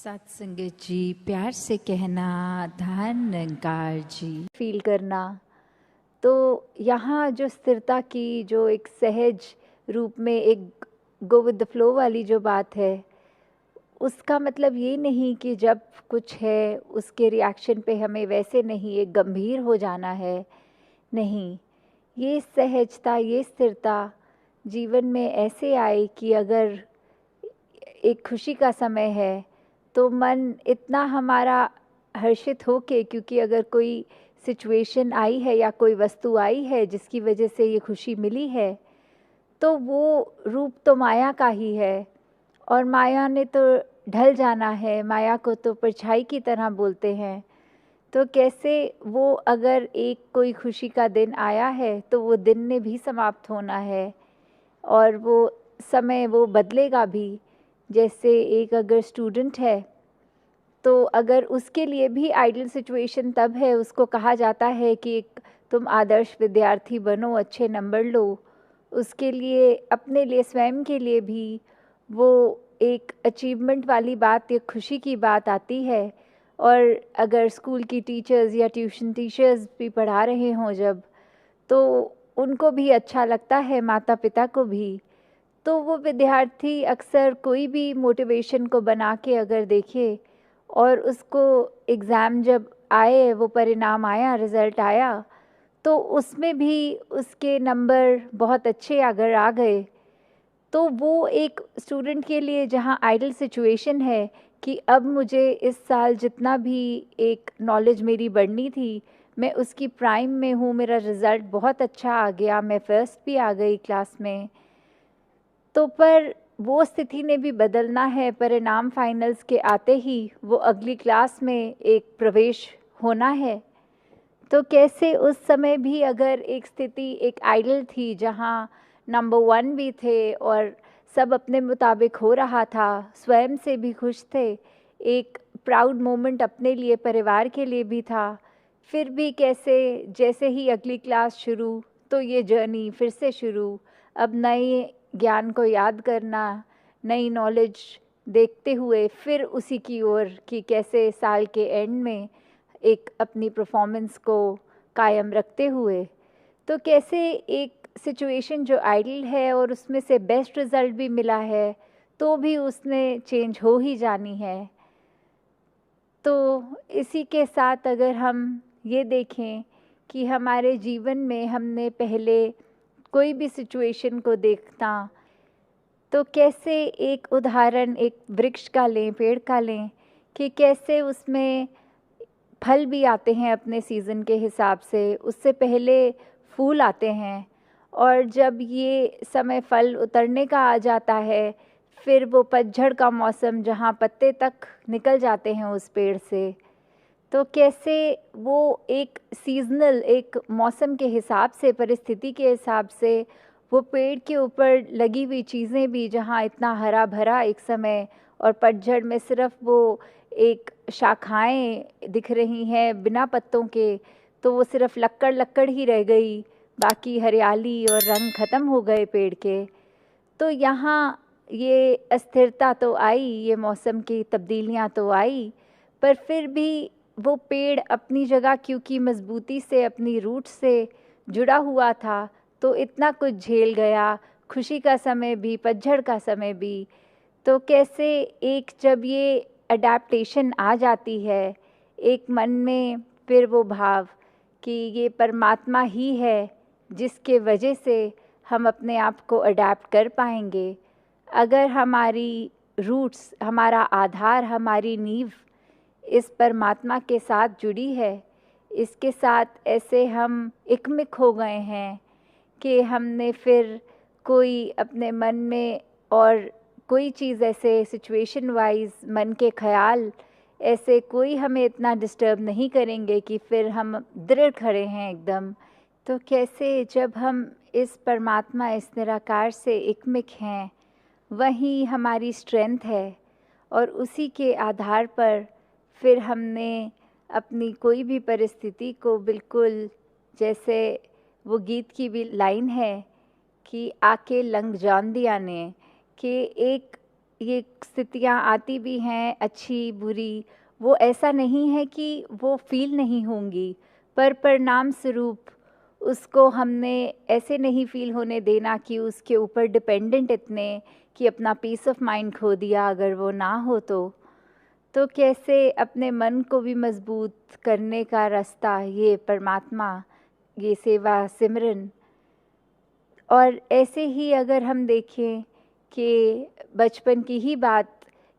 सत्संगत जी, प्यार से कहना धन निरंकार जी। फील करना, तो यहाँ जो स्थिरता की जो एक सहज रूप में एक गो विद द फ्लो वाली जो बात है, उसका मतलब ये नहीं कि जब कुछ है उसके रिएक्शन पे हमें वैसे नहीं एक गंभीर हो जाना है। नहीं, ये सहजता, ये स्थिरता जीवन में ऐसे आए कि अगर एक खुशी का समय है तो मन इतना हमारा हर्षित हो के, क्योंकि अगर कोई सिचुएशन आई है या कोई वस्तु आई है जिसकी वजह से ये खुशी मिली है, तो वो रूप तो माया का ही है और माया ने तो ढल जाना है। माया को तो परछाई की तरह बोलते हैं। तो कैसे वो अगर एक कोई खुशी का दिन आया है तो वो दिन ने भी समाप्त होना है और वो समय वो बदलेगा भी। जैसे एक अगर स्टूडेंट है तो अगर उसके लिए भी आइडियल सिचुएशन तब है, उसको कहा जाता है कि एक तुम आदर्श विद्यार्थी बनो, अच्छे नंबर लो, उसके लिए अपने लिए स्वयं के लिए भी वो एक अचीवमेंट वाली बात, एक खुशी की बात आती है। और अगर स्कूल की टीचर्स या ट्यूशन टीचर्स भी पढ़ा रहे हों जब, तो उनको भी अच्छा लगता है, माता पिता को भी। तो वो विद्यार्थी अक्सर कोई भी मोटिवेशन को बना के अगर देखे और उसको एग्ज़ाम जब आए, वो परिणाम आया, रिज़ल्ट आया, तो उसमें भी उसके नंबर बहुत अच्छे अगर आ गए, तो वो एक स्टूडेंट के लिए जहाँ आइडियल सिचुएशन है कि अब मुझे इस साल जितना भी एक नॉलेज मेरी बढ़नी थी, मैं उसकी प्राइम में हूँ, मेरा रिज़ल्ट बहुत अच्छा आ गया, मैं फर्स्ट भी आ गई क्लास में। तो पर वो स्थिति ने भी बदलना है। परिणाम फाइनल्स के आते ही वो अगली क्लास में एक प्रवेश होना है। तो कैसे उस समय भी अगर एक स्थिति एक आइडल थी जहाँ नंबर 1 भी थे और सब अपने मुताबिक हो रहा था, स्वयं से भी खुश थे, एक प्राउड मोमेंट अपने लिए, परिवार के लिए भी था, फिर भी कैसे जैसे ही अगली क्लास शुरू तो ये जर्नी फिर से शुरू। अब नए ज्ञान को याद करना, नई नॉलेज देखते हुए फिर उसी की ओर कि कैसे साल के एंड में एक अपनी परफॉर्मेंस को कायम रखते हुए, तो कैसे एक सिचुएशन जो आइडियल है और उसमें से बेस्ट रिज़ल्ट भी मिला है, तो भी उसने चेंज हो ही जानी है। तो इसी के साथ अगर हम ये देखें कि हमारे जीवन में हमने पहले कोई भी सिचुएशन को देखना, तो कैसे एक उदाहरण एक वृक्ष का लें, पेड़ का लें, कि कैसे उसमें फल भी आते हैं अपने सीज़न के हिसाब से, उससे पहले फूल आते हैं और जब ये समय फल उतरने का आ जाता है, फिर वो पतझड़ का मौसम जहाँ पत्ते तक निकल जाते हैं उस पेड़ से, तो कैसे वो एक सीज़नल एक मौसम के हिसाब से, परिस्थिति के हिसाब से वो पेड़ के ऊपर लगी हुई चीज़ें भी जहाँ इतना हरा भरा एक समय और पतझड़ में सिर्फ वो एक शाखाएं दिख रही हैं बिना पत्तों के, तो वो सिर्फ लक्कड़ लक्कड़ ही रह गई, बाकी हरियाली और रंग ख़त्म हो गए पेड़ के। तो यहाँ ये अस्थिरता तो आई, ये मौसम की तब्दीलियाँ तो आई, पर फिर भी वो पेड़ अपनी जगह क्योंकि मजबूती से अपनी रूट से जुड़ा हुआ था, तो इतना कुछ झेल गया, खुशी का समय भी, पतझड़ का समय भी। तो कैसे एक जब ये अडेप्टेशन आ जाती है एक मन में, फिर वो भाव कि ये परमात्मा ही है जिसके वजह से हम अपने आप को अडेप्ट कर पाएंगे। अगर हमारी रूट्स, हमारा आधार, हमारी नींव इस परमात्मा के साथ जुड़ी है, इसके साथ ऐसे हम एकमिक हो गए हैं कि हमने फिर कोई अपने मन में और कोई चीज़ ऐसे सिचुएशन वाइज मन के ख्याल ऐसे कोई हमें इतना डिस्टर्ब नहीं करेंगे कि फिर हम दृढ़ खड़े हैं एकदम। तो कैसे जब हम इस परमात्मा, इस निराकार से एकमिक हैं, वही हमारी स्ट्रेंथ है और उसी के आधार पर फिर हमने अपनी कोई भी परिस्थिति को बिल्कुल, जैसे वो गीत की भी लाइन है कि आके लंघ जान दिया ने, कि एक ये स्थितियाँ आती भी हैं अच्छी बुरी, वो ऐसा नहीं है कि वो फ़ील नहीं होंगी, पर परिणाम स्वरूप उसको हमने ऐसे नहीं फ़ील होने देना कि उसके ऊपर डिपेंडेंट इतने कि अपना पीस ऑफ माइंड खो दिया अगर वो ना हो तो कैसे अपने मन को भी मजबूत करने का रास्ता ये परमात्मा, ये सेवा सिमरन। और ऐसे ही अगर हम देखें कि बचपन की ही बात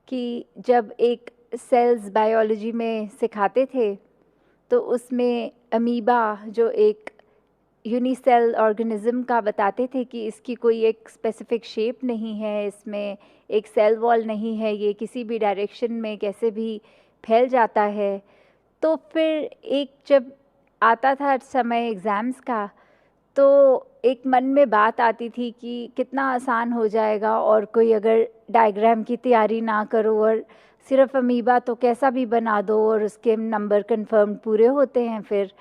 कि जब एक सेल्स बायोलॉजी में सिखाते थे तो उसमें अमीबा जो एक यूनिसेल ऑर्गेनिज्म का बताते थे कि इसकी कोई एक स्पेसिफिक शेप नहीं है, इसमें एक सेल वॉल नहीं है, ये किसी भी डायरेक्शन में कैसे भी फैल जाता है। तो फिर एक जब आता था समय एग्ज़ाम्स का तो एक मन में बात आती थी कि कितना आसान हो जाएगा और कोई अगर डायग्राम की तैयारी ना करो और सिर्फ अमीबा तो कैसा भी बना दो और उसके नंबर कंफर्म पूरे होते हैं फिर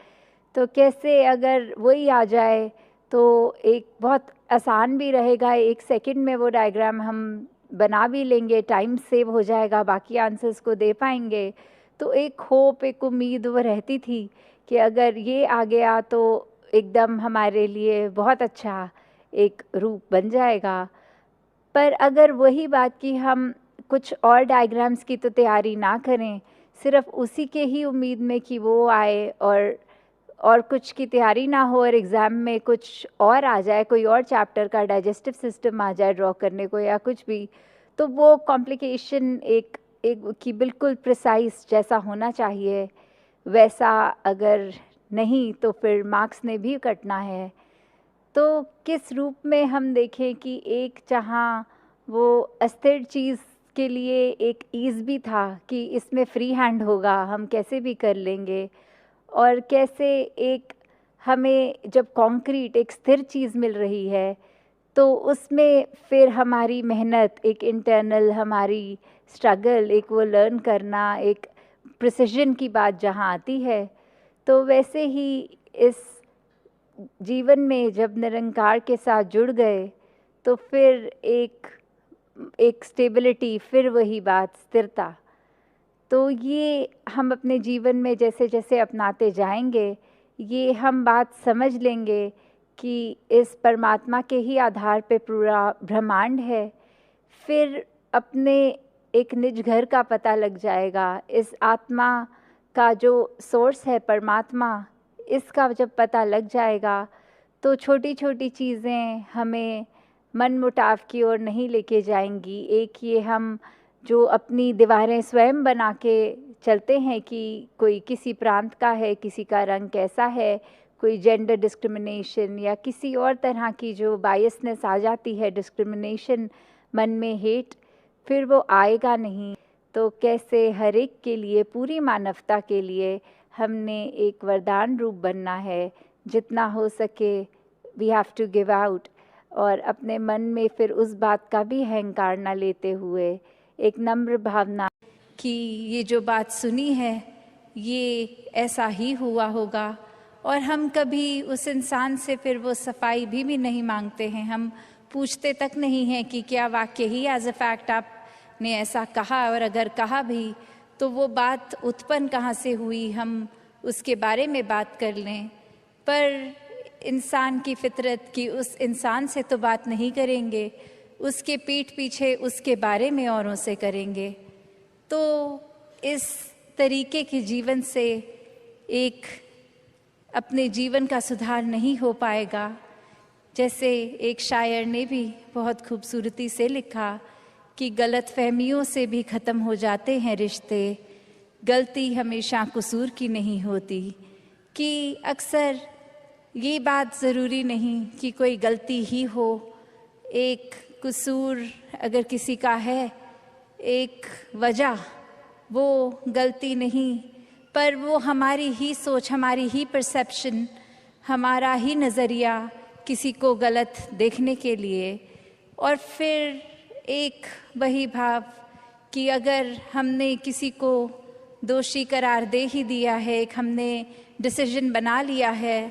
तो कैसे अगर वही आ जाए तो एक बहुत आसान भी रहेगा, 1 सेकंड में वो डायग्राम हम बना भी लेंगे, टाइम सेव हो जाएगा, बाकी आंसर्स को दे पाएंगे। तो एक होप, एक उम्मीद वो रहती थी कि अगर ये आ गया तो एकदम हमारे लिए बहुत अच्छा एक रूप बन जाएगा। पर अगर वही बात कि हम कुछ और डायग्राम्स की तो तैयारी ना करें, सिर्फ उसी के ही उम्मीद में कि वो आए और कुछ की तैयारी ना हो और एग्ज़ाम में कुछ और आ जाए, कोई और चैप्टर का डाइजेस्टिव सिस्टम आ जाए ड्रॉ करने को या कुछ भी, तो वो कॉम्प्लिकेशन एक कि बिल्कुल प्रिसाइज जैसा होना चाहिए वैसा अगर नहीं तो फिर मार्क्स ने भी कटना है। तो किस रूप में हम देखें कि एक जहाँ वो अस्थिर चीज़ के लिए एक ईज़ भी था कि इसमें फ्री हैंड होगा, हम कैसे भी कर लेंगे, और कैसे एक हमें जब कॉन्क्रीट एक स्थिर चीज़ मिल रही है तो उसमें फिर हमारी मेहनत, एक इंटरनल हमारी स्ट्रगल, एक वो लर्न करना, एक प्रिसिजन की बात जहाँ आती है, तो वैसे ही इस जीवन में जब निरंकार के साथ जुड़ गए तो फिर एक स्टेबिलिटी, फिर वही बात स्थिरता। तो ये हम अपने जीवन में जैसे जैसे अपनाते जाएंगे ये हम बात समझ लेंगे कि इस परमात्मा के ही आधार पे पूरा ब्रह्मांड है। फिर अपने एक निज घर का पता लग जाएगा, इस आत्मा का जो सोर्स है परमात्मा, इसका जब पता लग जाएगा तो छोटी छोटी चीज़ें हमें मन मुटाव की ओर नहीं लेके जाएंगी। एक ये हम जो अपनी दीवारें स्वयं बना के चलते हैं कि कोई किसी प्रांत का है, किसी का रंग कैसा है, कोई जेंडर डिस्क्रिमिनेशन या किसी और तरह की जो बायसनेस आ जाती है, डिस्क्रिमिनेशन मन में, हेट, फिर वो आएगा नहीं। तो कैसे हर एक के लिए, पूरी मानवता के लिए हमने एक वरदान रूप बनना है, जितना हो सके we have to give out, और अपने मन में फिर उस बात का भी अहंकार न लेते हुए एक नम्र भावना कि ये जो बात सुनी है ये ऐसा ही हुआ होगा, और हम कभी उस इंसान से फिर वो सफाई भी नहीं मांगते हैं, हम पूछते तक नहीं हैं कि क्या वाकई ही एज अ फैक्ट आपने ऐसा कहा, और अगर कहा भी तो वो बात उत्पन्न कहाँ से हुई, हम उसके बारे में बात कर लें। पर इंसान की फितरत की उस इंसान से तो बात नहीं करेंगे, उसके पीठ पीछे उसके बारे में औरों से करेंगे। तो इस तरीके के जीवन से एक अपने जीवन का सुधार नहीं हो पाएगा। जैसे एक शायर ने भी बहुत खूबसूरती से लिखा कि गलत फहमियों से भी ख़त्म हो जाते हैं रिश्ते, गलती हमेशा कसूर की नहीं होती। कि अक्सर ये बात ज़रूरी नहीं कि कोई गलती ही हो, एक कसूर अगर किसी का है, एक वजह, वो गलती नहीं, पर वो हमारी ही सोच, हमारी ही परसेप्शन, हमारा ही नज़रिया किसी को गलत देखने के लिए। और फिर एक वही भाव कि अगर हमने किसी को दोषी करार दे ही दिया है, एक हमने डिसीजन बना लिया है,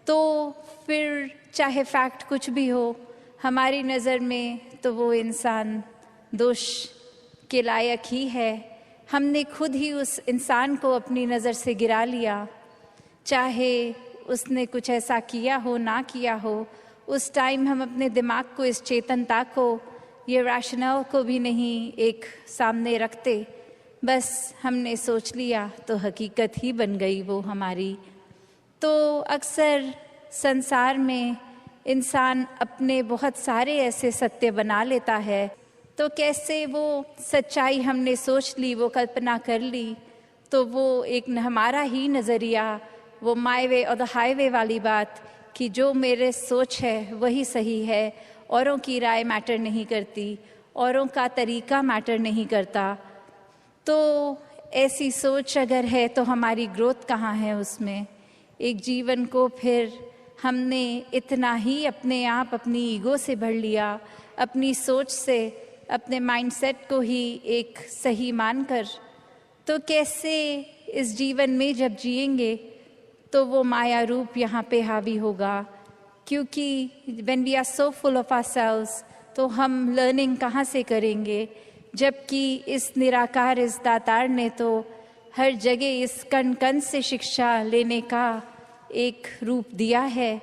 तो फिर चाहे फैक्ट कुछ भी हो हमारी नज़र में, तो वो इंसान दोष के लायक ही है। हमने खुद ही उस इंसान को अपनी नज़र से गिरा लिया, चाहे उसने कुछ ऐसा किया हो ना किया हो। उस टाइम हम अपने दिमाग को, इस चेतनता को, ये रैशनल को भी नहीं एक सामने रखते, बस हमने सोच लिया तो हकीकत ही बन गई वो हमारी। तो अक्सर संसार में इंसान अपने बहुत सारे ऐसे सत्य बना लेता है, तो कैसे वो सच्चाई हमने सोच ली, वो कल्पना कर ली, तो वो एक हमारा ही नज़रिया, वो माय वे और द हाईवे वाली बात कि जो मेरे सोच है वही सही है, औरों की राय मैटर नहीं करती, औरों का तरीका मैटर नहीं करता। तो ऐसी सोच अगर है तो हमारी ग्रोथ कहाँ है उसमें? एक जीवन को फिर हमने इतना ही अपने आप अपनी ईगो से भर लिया, अपनी सोच से, अपने माइंडसेट को ही एक सही मानकर। तो कैसे इस जीवन में जब जिएंगे तो वो माया रूप यहाँ पे हावी होगा, क्योंकि when we are so full of ourselves तो हम लर्निंग कहाँ से करेंगे, जबकि इस निराकार, इस दातार ने तो हर जगह इस कण कण से शिक्षा लेने का एक रूप दिया है।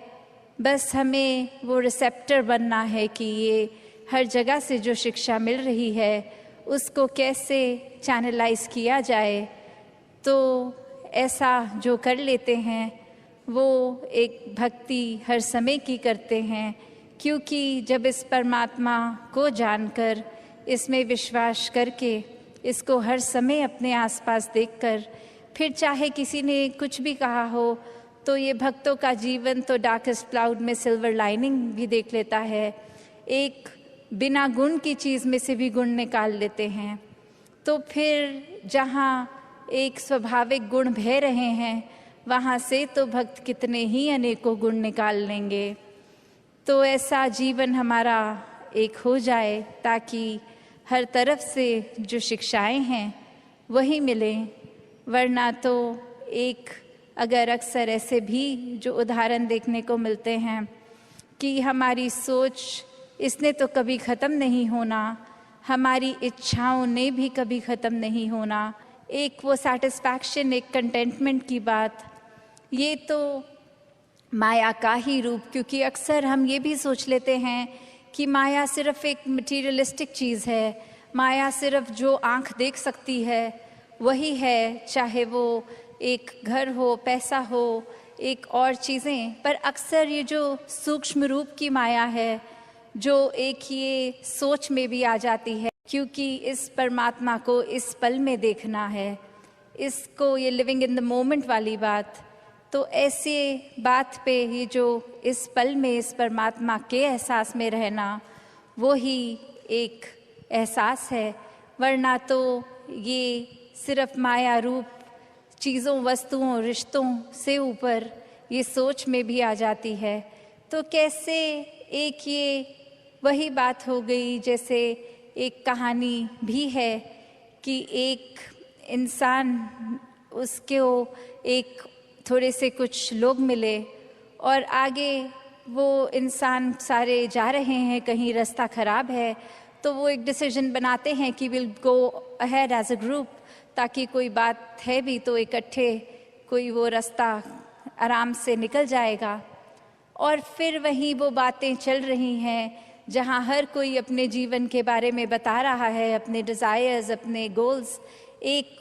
बस हमें वो रिसेप्टर बनना है कि ये हर जगह से जो शिक्षा मिल रही है उसको कैसे चैनलाइज किया जाए। तो ऐसा जो कर लेते हैं वो एक भक्ति हर समय की करते हैं, क्योंकि जब इस परमात्मा को जानकर, इसमें विश्वास करके, इसको हर समय अपने आसपास देखकर, फिर चाहे किसी ने कुछ भी कहा हो तो ये भक्तों का जीवन तो डार्केस्ट क्लाउड में सिल्वर लाइनिंग भी देख लेता है। एक बिना गुण की चीज़ में से भी गुण निकाल लेते हैं। तो फिर जहाँ एक स्वाभाविक गुण बह रहे हैं वहाँ से तो भक्त कितने ही अनेकों गुण निकाल लेंगे। तो ऐसा जीवन हमारा एक हो जाए ताकि हर तरफ से जो शिक्षाएं हैं वही मिलें। वरना तो एक अगर अक्सर ऐसे भी जो उदाहरण देखने को मिलते हैं कि हमारी सोच, इसने तो कभी ख़त्म नहीं होना, हमारी इच्छाओं ने भी कभी ख़त्म नहीं होना, एक वो सैटिस्फैक्शन, एक कंटेंटमेंट की बात, ये तो माया का ही रूप। क्योंकि अक्सर हम ये भी सोच लेते हैं कि माया सिर्फ एक मटीरियलिस्टिक चीज़ है, माया सिर्फ जो आँख देख सकती है वही है, चाहे वो एक घर हो, पैसा हो, एक और चीज़ें। पर अक्सर ये जो सूक्ष्म रूप की माया है, जो एक ये सोच में भी आ जाती है, क्योंकि इस परमात्मा को इस पल में देखना है, इसको ये लिविंग इन द मोमेंट वाली बात। तो ऐसे बात पे ये जो इस पल में इस परमात्मा के एहसास में रहना, वो ही एक एहसास है। वरना तो ये सिर्फ माया रूप चीज़ों, वस्तुओं, रिश्तों से ऊपर ये सोच में भी आ जाती है। तो कैसे एक ये वही बात हो गई, जैसे एक कहानी भी है कि एक इंसान, उसको एक थोड़े से कुछ लोग मिले और आगे वो इंसान सारे जा रहे हैं, कहीं रास्ता ख़राब है, तो वो एक डिसीजन बनाते हैं कि will go ahead as a group, ताकि कोई बात है भी तो इकट्ठे कोई वो रास्ता आराम से निकल जाएगा। और फिर वहीं वो बातें चल रही हैं जहाँ हर कोई अपने जीवन के बारे में बता रहा है, अपने डिज़ायर्स, अपने गोल्स। एक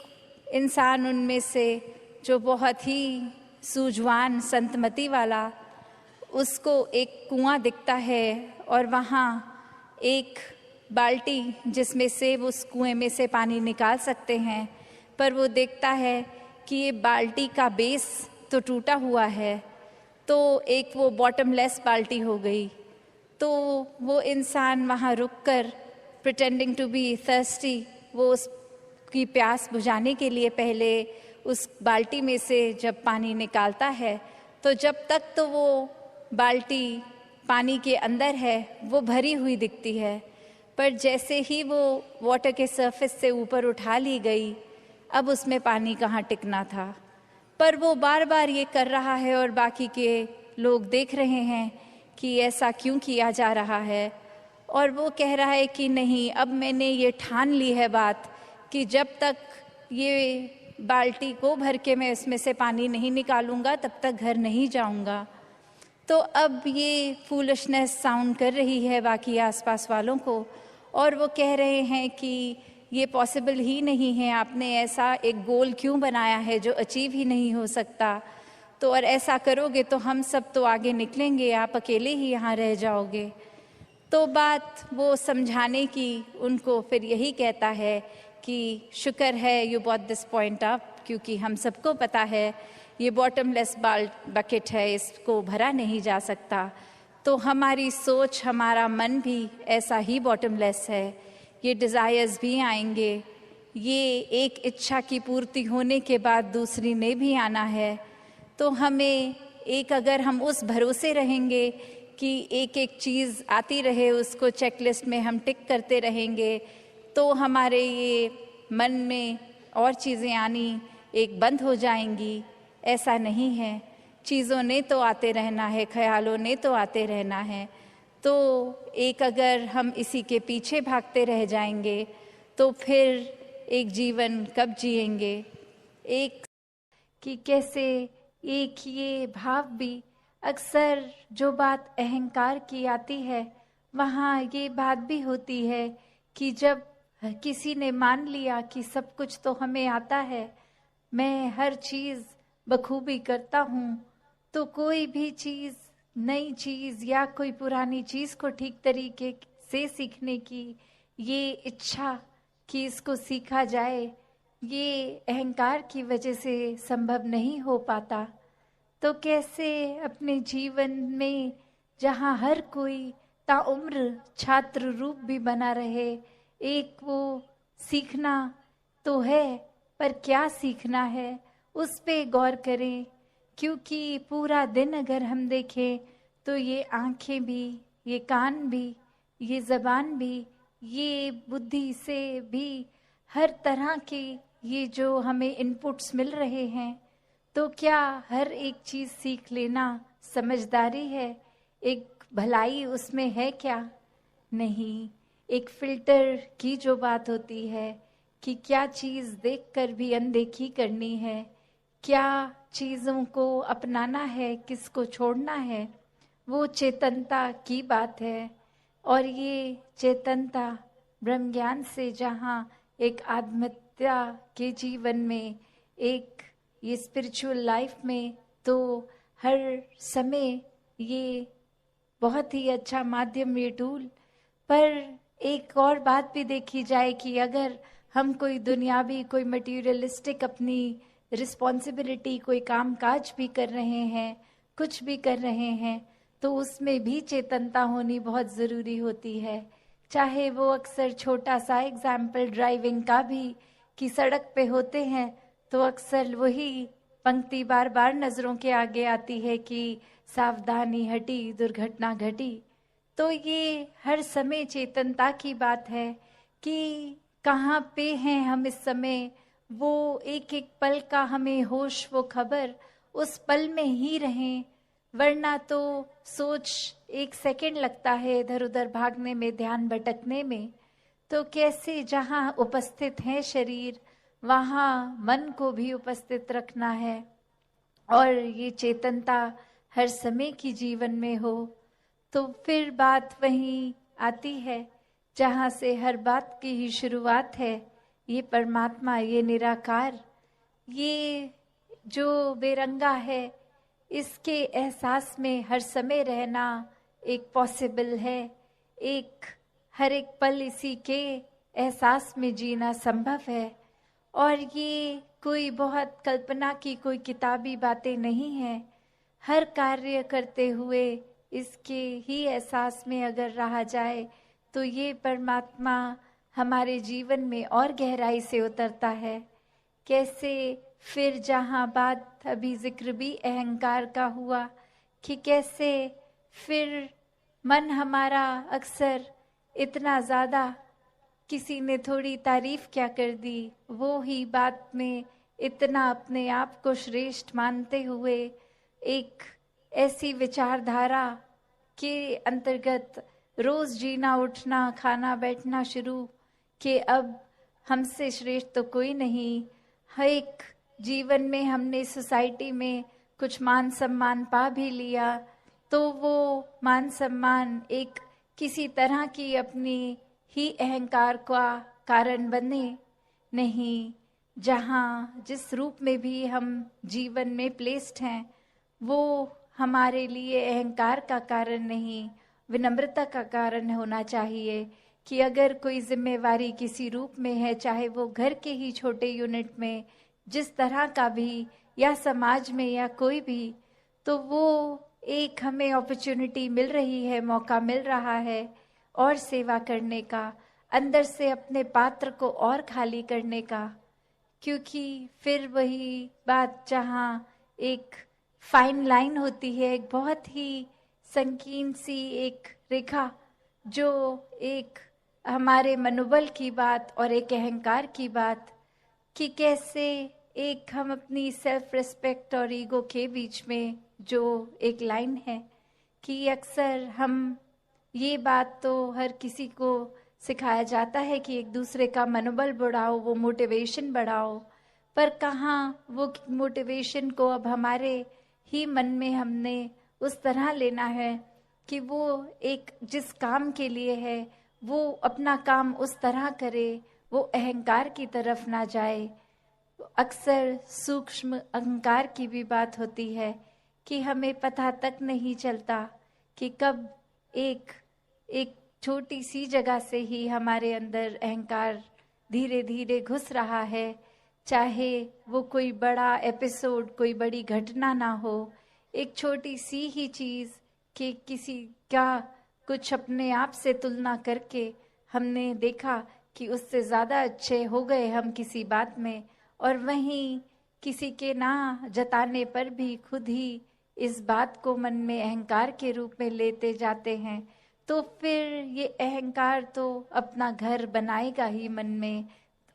इंसान उनमें से जो बहुत ही सूझवान, संतमति वाला, उसको एक कुआं दिखता है और वहाँ एक बाल्टी जिसमें से वो उस कुएं में से पानी निकाल सकते हैं, पर वो देखता है कि ये बाल्टी का बेस तो टूटा हुआ है, तो एक वो बॉटमलेस बाल्टी हो गई। तो वो इंसान वहाँ रुककर प्रिटेंडिंग टू बी थर्स्टी, वो उसकी प्यास बुझाने के लिए पहले उस बाल्टी में से जब पानी निकालता है, तो जब तक तो वो बाल्टी पानी के अंदर है वो भरी हुई दिखती है, पर जैसे ही वो वाटर के सरफेस से ऊपर उठा ली गई, अब उसमें पानी कहाँ टिकना था। पर वो बार बार ये कर रहा है और बाकी के लोग देख रहे हैं कि ऐसा क्यों किया जा रहा है। और वो कह रहा है कि नहीं, अब मैंने ये ठान ली है बात कि जब तक ये बाल्टी को भर के मैं इसमें से पानी नहीं निकालूंगा तब तक घर नहीं जाऊंगा। तो अब ये फूलिशनेस साउंड कर रही है बाकी आसपास वालों को, और वो कह रहे हैं कि ये पॉसिबल ही नहीं है, आपने ऐसा एक गोल क्यों बनाया है जो अचीव ही नहीं हो सकता। तो और ऐसा करोगे तो हम सब तो आगे निकलेंगे, आप अकेले ही यहाँ रह जाओगे। तो बात वो समझाने की उनको फिर यही कहता है कि शुक्र है you bought this point up, क्योंकि हम सबको पता है ये बॉटमलेस बकेट है, इसको भरा नहीं जा सकता। तो हमारी सोच, हमारा मन भी ऐसा ही बॉटमलेस है। ये डिज़ायर्स भी आएंगे, ये एक इच्छा की पूर्ति होने के बाद दूसरी ने भी आना है। तो हमें एक, अगर हम उस भरोसे रहेंगे कि एक एक चीज़ आती रहे, उसको चेकलिस्ट में हम टिक करते रहेंगे, तो हमारे ये मन में और चीज़ें आनी एक बंद हो जाएंगी। ऐसा नहीं है, चीज़ों ने तो आते रहना है, ख्यालों ने तो आते रहना है। तो एक, अगर हम इसी के पीछे भागते रह जाएंगे तो फिर एक जीवन कब जिएंगे। एक कि कैसे एक ये भाव भी, अक्सर जो बात अहंकार की आती है वहाँ ये बात भी होती है कि जब किसी ने मान लिया कि सब कुछ तो हमें आता है, मैं हर चीज़ बखूबी करता हूँ, तो कोई भी चीज़, नई चीज़ या कोई पुरानी चीज़ को ठीक तरीके से सीखने की ये इच्छा कि इसको सीखा जाए, ये अहंकार की वजह से संभव नहीं हो पाता। तो कैसे अपने जीवन में जहाँ हर कोई ताउम्र छात्र रूप भी बना रहे, एक वो सीखना तो है, पर क्या सीखना है उस पे गौर करें। क्योंकि पूरा दिन अगर हम देखें तो ये आँखें भी, ये कान भी, ये ज़बान भी, ये बुद्धि से भी, हर तरह के ये जो हमें इनपुट्स मिल रहे हैं, तो क्या हर एक चीज़ सीख लेना समझदारी है? एक भलाई उसमें है क्या? नहीं। एक फ़िल्टर की जो बात होती है कि क्या चीज़ देखकर भी अनदेखी करनी है, क्या चीज़ों को अपनाना है, किसको छोड़ना है, वो चेतनता की बात है। और ये चेतनता ब्रह्म ज्ञान से जहाँ एक आत्महत्या के जीवन में, एक ये स्पिरिचुअल लाइफ में, तो हर समय ये बहुत ही अच्छा माध्यम, ये टूल। पर एक और बात भी देखी जाए कि अगर हम कोई दुनियावी, कोई मटीरियलिस्टिक अपनी रिस्पॉन्सिबिलिटी, कोई काम काज भी कर रहे हैं, कुछ भी कर रहे हैं, तो उसमें भी चेतनता होनी बहुत ज़रूरी होती है। चाहे वो अक्सर छोटा सा एग्जाम्पल ड्राइविंग का भी, कि सड़क पे होते हैं तो अक्सर वही पंक्ति बार बार नज़रों के आगे आती है कि सावधानी हटी दुर्घटना घटी। तो ये हर समय चेतनता की बात है कि कहाँ पे हैं हम इस समय, वो एक एक पल का हमें होश, वो खबर, उस पल में ही रहें। वरना तो सोच एक सेकंड लगता है इधर उधर भागने में, ध्यान भटकने में। तो कैसे जहाँ उपस्थित है शरीर, वहाँ मन को भी उपस्थित रखना है, और ये चेतनता हर समय की जीवन में हो। तो फिर बात वहीं आती है जहाँ से हर बात की ही शुरुआत है, ये परमात्मा, ये निराकार, ये जो बेरंगा है, इसके एहसास में हर समय रहना एक पॉसिबल है। एक हर एक पल इसी के एहसास में जीना संभव है। और ये कोई बहुत कल्पना की कोई किताबी बातें नहीं है। हर कार्य करते हुए इसके ही एहसास में अगर रहा जाए तो ये परमात्मा हमारे जीवन में और गहराई से उतरता है। कैसे फिर जहाँ बात अभी जिक्र भी अहंकार का हुआ कि कैसे फिर मन हमारा अक्सर इतना ज़्यादा, किसी ने थोड़ी तारीफ क्या कर दी, वो ही बात में इतना अपने आप को श्रेष्ठ मानते हुए एक ऐसी विचारधारा के अंतर्गत रोज जीना उठना खाना बैठना शुरू कि अब हमसे श्रेष्ठ तो कोई नहीं। हर एक जीवन में हमने सोसाइटी में कुछ मान सम्मान पा भी लिया तो वो मान सम्मान एक किसी तरह की अपनी ही अहंकार का कारण बने नहीं। जहाँ जिस रूप में भी हम जीवन में प्लेस्ड हैं वो हमारे लिए अहंकार का कारण नहीं, विनम्रता का कारण होना चाहिए। कि अगर कोई जिम्मेवारी किसी रूप में है, चाहे वो घर के ही छोटे यूनिट में जिस तरह का भी, या समाज में या कोई भी, तो वो एक हमें अपॉर्चुनिटी मिल रही है, मौका मिल रहा है और सेवा करने का, अंदर से अपने पात्र को और खाली करने का। क्योंकि फिर वही बात जहाँ एक फाइन लाइन होती है, एक बहुत ही संकीर्ण सी एक रेखा, जो एक हमारे मनोबल की बात और एक अहंकार की बात, कि कैसे एक हम अपनी सेल्फ रिस्पेक्ट और ईगो के बीच में जो एक लाइन है, कि अक्सर हम ये बात तो हर किसी को सिखाया जाता है कि एक दूसरे का मनोबल बढ़ाओ, वो मोटिवेशन बढ़ाओ, पर कहाँ वो मोटिवेशन को अब हमारे ही मन में हमने उस तरह लेना है कि वो एक जिस काम के लिए है वो अपना काम उस तरह करे, वो अहंकार की तरफ ना जाए। अक्सर सूक्ष्म अहंकार की भी बात होती है कि हमें पता तक नहीं चलता कि कब एक छोटी सी जगह से ही हमारे अंदर अहंकार धीरे धीरे घुस रहा है। चाहे वो कोई बड़ा एपिसोड, कोई बड़ी घटना ना हो, एक छोटी सी ही चीज़ कि किसी का कुछ अपने आप से तुलना करके हमने देखा कि उससे ज़्यादा अच्छे हो गए हम किसी बात में, और वहीं किसी के ना जताने पर भी खुद ही इस बात को मन में अहंकार के रूप में लेते जाते हैं। तो फिर ये अहंकार तो अपना घर बनाएगा ही मन में,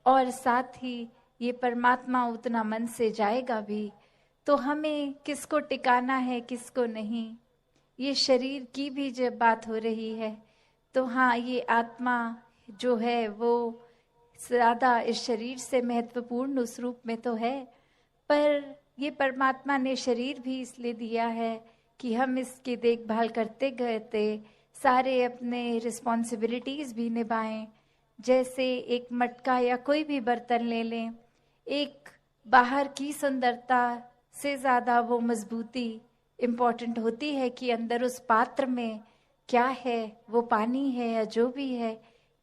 और साथ ही ये परमात्मा उतना मन से जाएगा भी। तो हमें किसको टिकाना है, किसको नहीं, ये शरीर की भी जब बात हो रही है तो हाँ, ये आत्मा जो है वो ज़्यादा इस शरीर से महत्वपूर्ण उस रूप में तो है, पर ये परमात्मा ने शरीर भी इसलिए दिया है कि हम इसकी देखभाल करते गए थे, सारे अपने रिस्पॉन्सिबिलिटीज़ भी निभाएं। जैसे एक मटका या कोई भी बर्तन ले लें, एक बाहर की सुंदरता से ज़्यादा वो मजबूती इम्पॉर्टेंट होती है कि अंदर उस पात्र में क्या है, वो पानी है या जो भी है,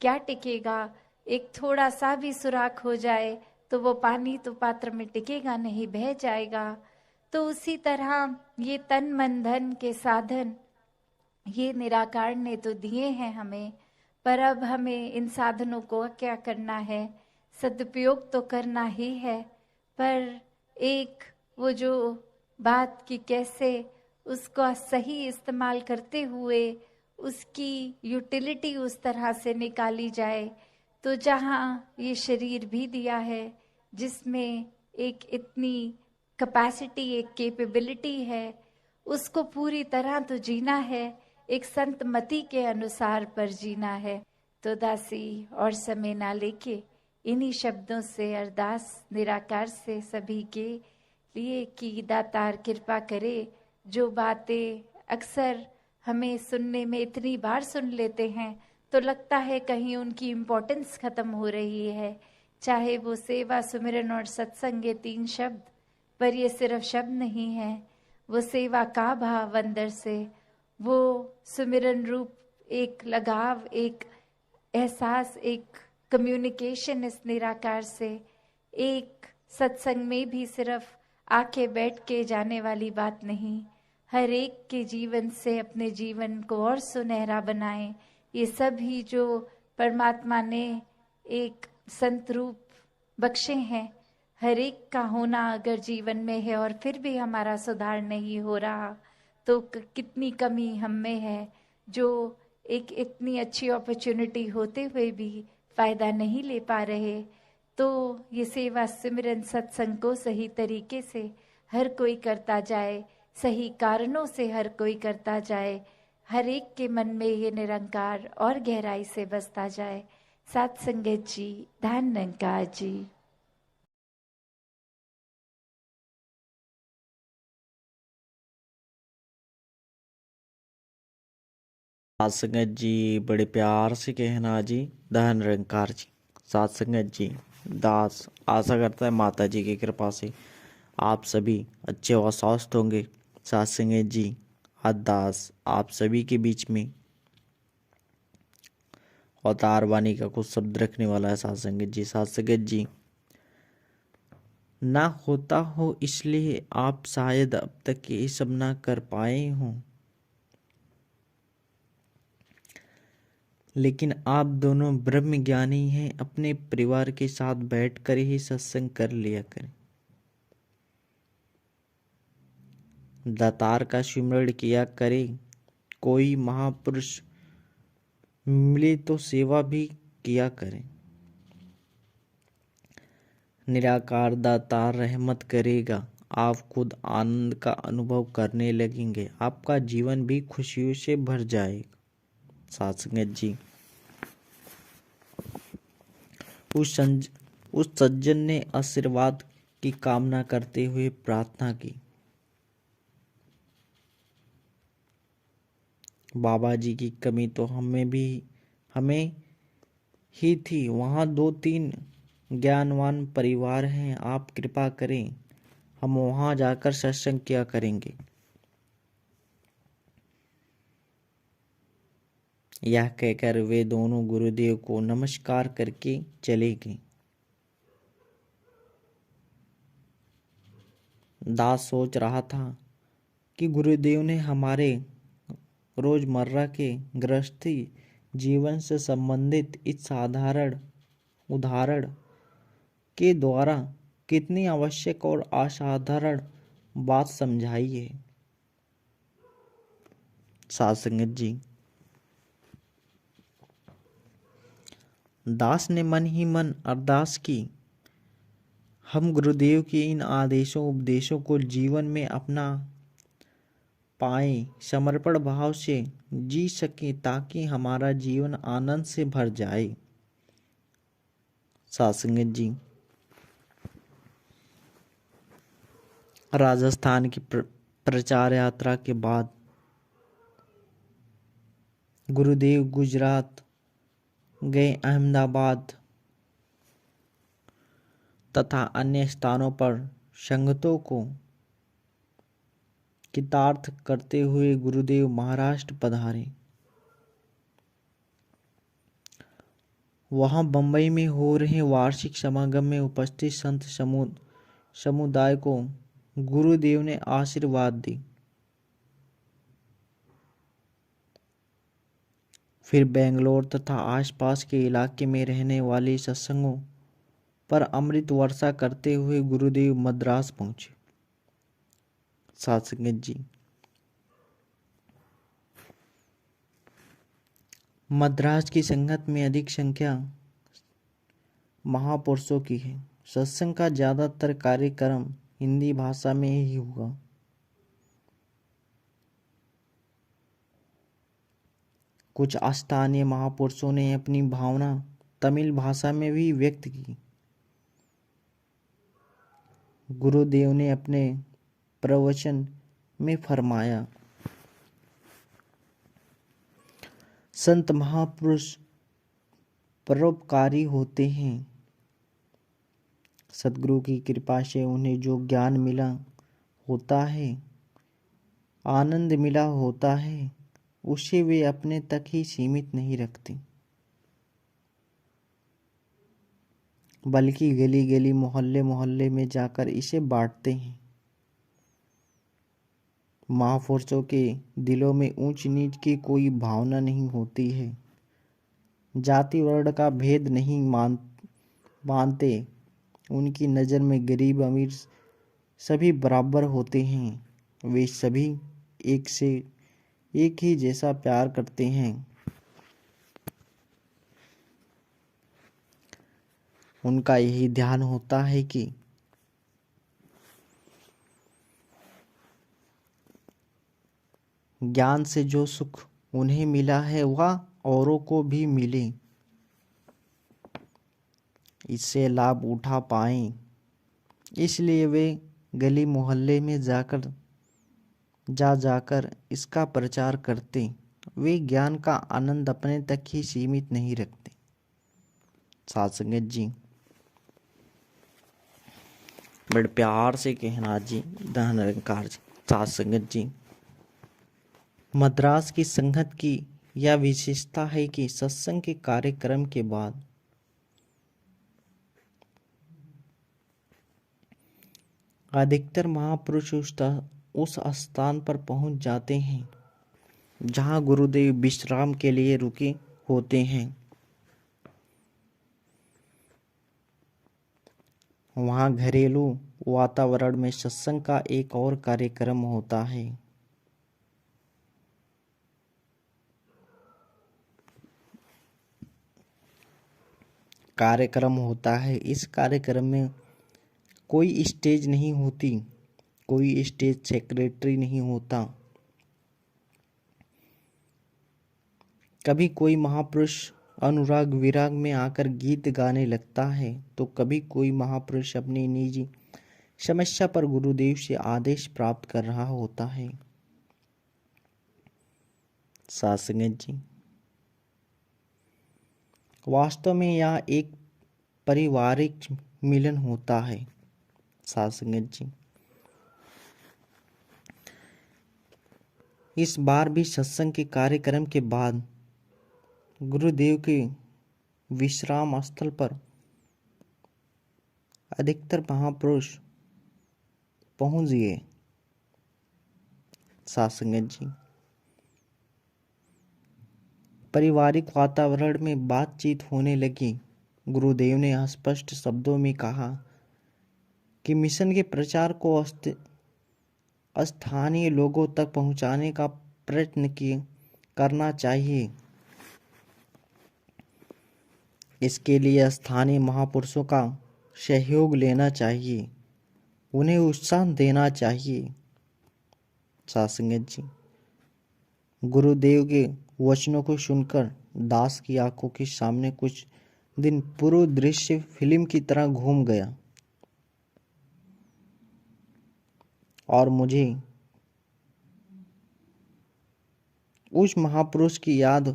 क्या टिकेगा। एक थोड़ा सा भी सुराख हो जाए तो वो पानी तो पात्र में टिकेगा नहीं, बह जाएगा। तो उसी तरह ये तन मन धन के साधन ये निराकार ने तो दिए हैं हमें, पर अब हमें इन साधनों को क्या करना है, सदुपयोग तो करना ही है, पर एक वो जो बात कि कैसे उसका सही इस्तेमाल करते हुए उसकी यूटिलिटी उस तरह से निकाली जाए। तो जहाँ ये शरीर भी दिया है जिसमें एक इतनी कैपेसिटी, एक कैपेबिलिटी है, उसको पूरी तरह तो जीना है, एक संत मति के अनुसार पर जीना है। तो दासी और समय ना लेके इन्हीं शब्दों से अरदास निराकार से सभी के लिए कि दातार कृपा करे। जो बातें अक्सर हमें सुनने में इतनी बार सुन लेते हैं तो लगता है कहीं उनकी इम्पोर्टेंस खत्म हो रही है, चाहे वो सेवा, सुमिरन और सत्संग ये 3 शब्द, पर ये सिर्फ शब्द नहीं है, वो सेवा का भाव अंदर से, वो सुमिरन रूप एक लगाव, एक एहसास, एक कम्युनिकेशन इस निराकार से। एक सत्संग में भी सिर्फ आके बैठ के जाने वाली बात नहीं, हर एक के जीवन से अपने जीवन को और सुनहरा बनाएं। ये सभी जो परमात्मा ने एक संत रूप बख्शे हैं, हर एक का होना अगर जीवन में है और फिर भी हमारा सुधार नहीं हो रहा तो कितनी कमी हम में है, जो एक इतनी अच्छी अपॉर्चुनिटी होते हुए भी फायदा नहीं ले पा रहे। तो ये सेवा सिमरन सत्संग को सही तरीके से हर कोई करता जाए, सही कारणों से हर कोई करता जाए, हर एक के मन में ये निरंकार और गहराई से बसता जाए। साथ संगत जी, धन निरंकार जी। सात संगत जी बड़े प्यार से कहना जी, धन निरंकार जी। सात संगत जी, दास आशा करता है माता जी की कृपा से आप सभी अच्छे और स्वस्थ होंगे। सात संगत जी, आज दास आप सभी के बीच में अवतार वाणी का कुछ शब्द रखने वाला है। सात संगत जी, सात संगत जी, ना होता हो इसलिए आप शायद अब तक ये सब ना कर पाए हों, लेकिन आप दोनों ब्रह्म ज्ञानी हैं। अपने परिवार के साथ बैठकर ही सत्संग कर लिया करें। दातार का स्मरण किया करें। कोई महापुरुष मिले तो सेवा भी किया करें। निराकार दातार रहमत करेगा। आप खुद आनंद का अनुभव करने लगेंगे। आपका जीवन भी खुशियों से भर जाएगा। साथ संगत जी, उस सज्जन ने आशीर्वाद की कामना करते हुए प्रार्थना की। बाबा जी की कमी तो हमें ही थी। वहाँ 2-3 ज्ञानवान परिवार हैं। आप कृपा करें, हम वहाँ जाकर सत्संग किया करेंगे। यह कहकर वे दोनों गुरुदेव को नमस्कार करके चले गए। दास सोच रहा था कि गुरुदेव ने हमारे रोजमर्रा के गृहस्थी जीवन से संबंधित इस साधारण उदाहरण के द्वारा कितनी आवश्यक और असाधारण बात समझाई है। साथ संगत जी, दास ने मन ही मन अरदास की, हम गुरुदेव के इन आदेशों उपदेशों को जीवन में अपना पाए, समर्पण भाव से जी सके, ताकि हमारा जीवन आनंद से भर जाए। साथ संगत जी, राजस्थान की प्रचार यात्रा के बाद गुरुदेव गुजरात गए। अहमदाबाद तथा अन्य स्थानों पर संगतों को कृतार्थ करते हुए गुरुदेव महाराष्ट्र पधारे। वहां बंबई में हो रहे वार्षिक समागम में उपस्थित संत समुदाय को गुरुदेव ने आशीर्वाद दी। फिर बेंगलोर तथा आसपास के इलाके में रहने वाले सत्संगों पर अमृत वर्षा करते हुए गुरुदेव मद्रास पहुंचे। साथ संगत जी, मद्रास की संगत में अधिक संख्या महापुरुषों की है। सत्संग का ज्यादातर कार्यक्रम हिंदी भाषा में ही हुआ। कुछ स्थानीय महापुरुषों ने अपनी भावना तमिल भाषा में भी व्यक्त की। गुरुदेव ने अपने प्रवचन में फरमाया, संत महापुरुष परोपकारी होते हैं। सद्गुरु की कृपा से उन्हें जो ज्ञान मिला होता है, आनंद मिला होता है, उसे वे अपने तक ही सीमित नहीं रखते, बल्कि गली गली मोहल्ले मोहल्ले में जाकर इसे बांटते हैं। महापुरुषों के दिलों में ऊंच नीच की कोई भावना नहीं होती है। जाति वर्ण का भेद नहीं मानते। उनकी नज़र में गरीब अमीर सभी बराबर होते हैं। वे सभी एक ही जैसा प्यार करते हैं। उनका यही ध्यान होता है कि ज्ञान से जो सुख उन्हें मिला है वह औरों को भी मिले, इससे लाभ उठा पाएं। इसलिए वे गली मोहल्ले में जाकर इसका प्रचार करते। वे ज्ञान का आनंद अपने तक ही सीमित नहीं रखते। साथ संगत जी, बड़े प्यार से कहना जी, धन निरंकार जी। साथ संगत जी, मद्रास की संगत की यह विशेषता है कि सत्संग के कार्यक्रम के बाद अधिकतर महापुरुष उस स्थान पर पहुंच जाते हैं जहां गुरुदेव विश्राम के लिए रुके होते हैं। वहां घरेलू वातावरण में सत्संग का एक और कार्यक्रम होता है। इस कार्यक्रम में कोई स्टेज नहीं होती, कोई स्टेज सेक्रेटरी नहीं होता। कभी कोई महापुरुष अनुराग विराग में आकर गीत गाने लगता है, तो कभी कोई महापुरुष अपनी निजी समस्या पर गुरुदेव से आदेश प्राप्त कर रहा होता है। साथ संगत जी, वास्तव में यह एक पारिवारिक मिलन होता है। साथ संगत जी, इस बार भी सत्संग के कार्यक्रम के बाद गुरुदेव के विश्राम स्थल पर अधिकतर महापुरुष पहुंच गए। साथ संगत जी, पारिवारिक वातावरण में बातचीत होने लगी। गुरुदेव ने स्पष्ट शब्दों में कहा कि मिशन के प्रचार को स्थानीय लोगों तक पहुंचाने का प्रयत्न करना चाहिए। इसके लिए स्थानीय महापुरुषों का सहयोग लेना चाहिए, उन्हें उत्साह देना चाहिए। साथ संगत जी, गुरुदेव के वचनों को सुनकर दास की आंखों के सामने कुछ दिन पूरा दृश्य फिल्म की तरह घूम गया और मुझे उस महापुरुष की याद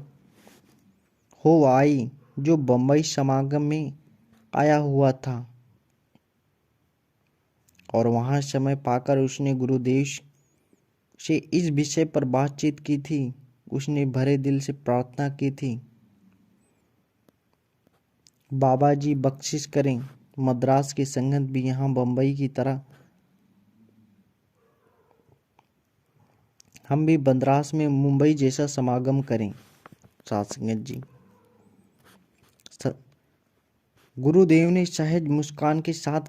हो आई जो बंबई समागम में आया हुआ था और वहां समय पाकर उसने गुरुदेव से इस विषय पर बातचीत की थी। उसने भरे दिल से प्रार्थना की थी, बाबा जी बख्शिश करें, मद्रास की संगत भी यहाँ बंबई की तरह हम भी मद्रास में मुंबई जैसा समागम करें। साथ संगत जी, गुरुदेव ने सहज मुस्कान के साथ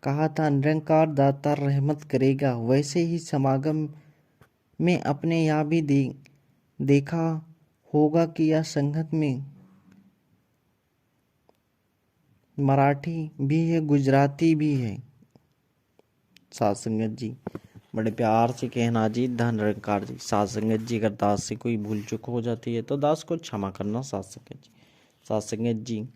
कहा था, निरंकार दाता रहमत करेगा। वैसे ही समागम में अपने यहाँ भी देखा होगा कि यह संगत में मराठी भी है, गुजराती भी है। साथ संगत जी, बड़े प्यार से कहना जी, धन निरंकार जी। साथ संगत जी, अगर दास से कोई भूल चूक हो जाती है तो दास को क्षमा करना। साथ संगत जी,